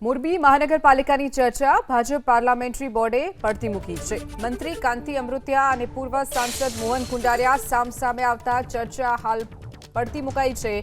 મોરબી મહાનગરપાલિકાની ચર્ચા ભાજપ પાર્લામેન્ટરી બોર્ડે પડતી મૂકી છે। મંત્રી કાંતિ અમૃતિયા અને પૂર્વ સાંસદ મોહન કુંડારિયા સામસામે આવતા ચર્ચા હાલ પડતી મુકાઈ છે।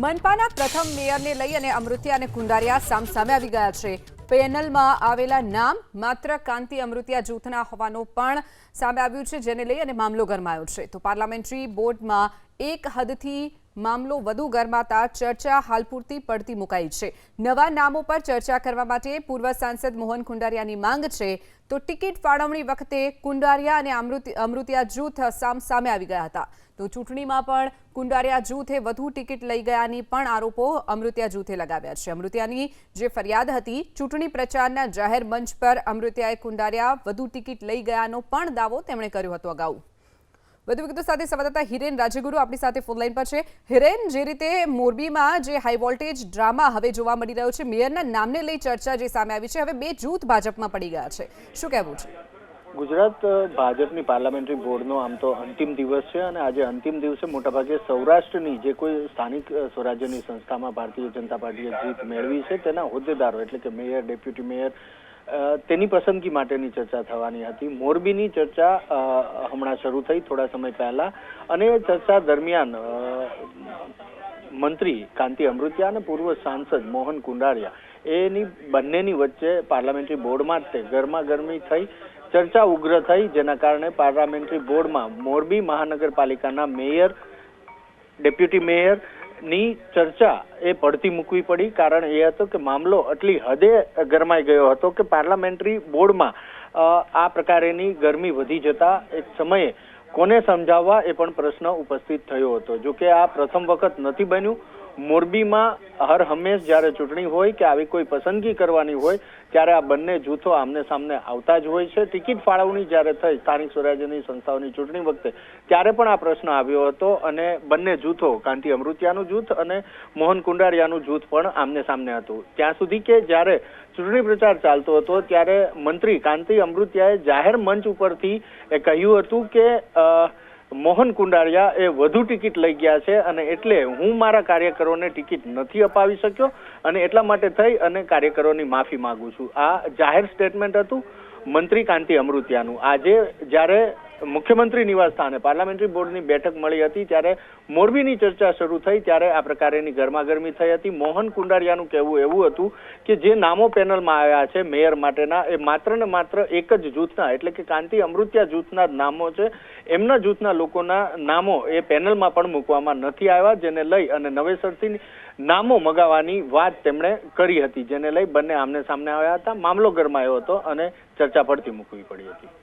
મનપાના પ્રથમ મેયરને લઈ અને અમૃતિયા અને કુંડારિયા સામસામે આવી ગયા છે। પેનલમાં આવેલા નામ માત્ર કાંતિ અમૃતિયા જૂથના હોવાનું પણ સામે આવ્યું છે, જેને લઈ અને મામલો ગરમાયો છે। તો પાર્લામેન્ટરી બોર્ડમાં એક હદથી મામલો વધુ ગરમાતા ચર્ચા હાલ પૂરતી પડતી મુકાઈ છે। નવા નામો પર ચર્ચા કરવા માટે પૂર્વ સાંસદ મોહન કુંડારિયાની માંગ છે, તો ટિકિટ ફાળવણી વખતે કુંડારિયા અને અમૃતિયા જૂથ સામસામે આવી ગયા હતા। તો ચૂંટણીમાં પણ કુંડારિયા જૂથે વધુ ટિકિટ લઈ ગયાની પણ આરોપો અમૃતિયા જૂથે લગાવ્યા છે। અમૃતિયાની જે ફરિયાદ હતી, ચૂંટણી પ્રચારના જાહેર મંચ પર અમૃતિયાએ કુંડારિયા વધુ ટિકિટ લઈ ગયાનો પણ દાવો તેમણે કર્યો હતો અગાઉ। વધુ વિગતો સાથે સંવાદદાતા હિરેન રાજ્યગુરુ આપણી સાથે ફોન લાઈન પર છે। હિરેન, જે રીતે મોરબીમાં જે હાઈ વોલ્ટેજ ડ્રામા હવે જોવા મળી રહ્યો છે, મેયરના નામને લઈ ચર્ચા જે સામે આવી છે, હવે બે જૂથ ભાજપમાં પડી ગયા છે, શું કહેવું છે? ગુજરાત ભાજપની પાર્લામેન્ટરી બોર્ડનો આમ તો અંતિમ દિવસ છે અને આજે અંતિમ દિવસે મોટાભાગે સૌરાષ્ટ્રની જે કોઈ સ્થાનિક સ્વરાજ્યની સંસ્થામાં ભારતીય જનતા પાર્ટીએ જીત મેળવી છે તેના હોદ્દેદારો એટલે કે મેયર, ડેપ્યુટી મેયર, તેની પસંદગી માટેની ચર્ચા થવાની હતી। મોરબીની ચર્ચા હમણાં શરૂ થઈ થોડા સમય પહેલા, અને ચર્ચા દરમિયાન મંત્રી કાંતિ અમૃતિયા અને પૂર્વ સાંસદ મોહન કુંડારિયા એની બંનેની વચ્ચે પાર્લામેન્ટરી બોર્ડમાં જ ગરમાગરમી થઈ, ચર્ચા ઉગ્ર થઈ, જેના કારણે પાર્લામેન્ટરી બોર્ડમાં મોરબી મહાનગરપાલિકાના મેયર, ડેપ્યુટી મેયર ની ચર્ચા એ પડતી મૂકવી પડી। કારણ એ હતું કે મામલો આટલી હદે ગરમાઈ ગયો હતો કે પાર્લામેન્ટરી બોર્ડમાં આ પ્રકારેની ગરમી વધી જતા એક સમયે કોને સમજાવવા એ પણ પ્રશ્ન ઉપસ્થિત થયો હતો। જો કે આ પ્રથમ વખત નથી બન્યું। મોરબીમાં હર હંમેશ જ્યારે ચૂંટણી હોય કે આવી કોઈ પસંદગી કરવાની હોય ત્યારે આ બંને જૂથો આમને સામને આવતા જ હોય છે। ટિકિટ ફાળવણી જ્યારે થઈ સ્થાનિક સ્વરાજ્યની સંસ્થાઓની ચૂંટણી વખતે ત્યારે પણ આ પ્રશ્ન આવ્યો હતો અને બંને જૂથો, કાંતિ અમૃતિયાનું જૂથ અને મોહન કુંડારિયાનું જૂથ પણ આમને સામને હતું। ત્યાં સુધી કે જ્યારે ચૂંટણી પ્રચાર ચાલતો હતો ત્યારે મંત્રી કાંતિ અમૃતિયાએ જાહેર મંચ ઉપરથી કહ્યું હતું કે મોહન કુંડારિયા એ વધુ ટિકિટ લઈ ગયા છે અને એટલે હું મારા કાર્યકરોને ટિકિટ નથી અપાવી શક્યો અને એટલા માટે થઈ અને કાર્યકરોની માફી માંગુ છું। આ જાહેર સ્ટેટમેન્ટ હતું મંત્રી કાંતિ અમૃતિયાનું। આજે જ્યારે મુખ્યમંત્રી નિવાસ સ્થાને પાર્લામેન્ટરી બોર્ડની બેઠક મળી હતી ત્યારે મોરબીની ચર્ચા શરૂ થઈ ત્યારે આ પ્રકારેની ગરમાગરમી થઈ હતી। મોહન કુંડારિયાનું કહેવું એવું હતું કે જે નામો પેનલમાં આવ્યા છે મેયર માટેના એ માત્ર ને માત્ર એક જ જૂથના એટલે કે કાંતિ અમૃતિયા જૂથના નામો છે। એમના જૂથના લોકોના નામો એ પેનલમાં પણ મૂકવામાં નથી આવ્યા, જેને લઈ અને નવેસરથી નામો મગાવવાની વાત તેમણે કરી હતી, જેને લઈ બંને આમને સામને આવ્યા હતા। મામલો ગરમાયો હતો અને ચર્ચા પડતી મૂકવી પડી હતી।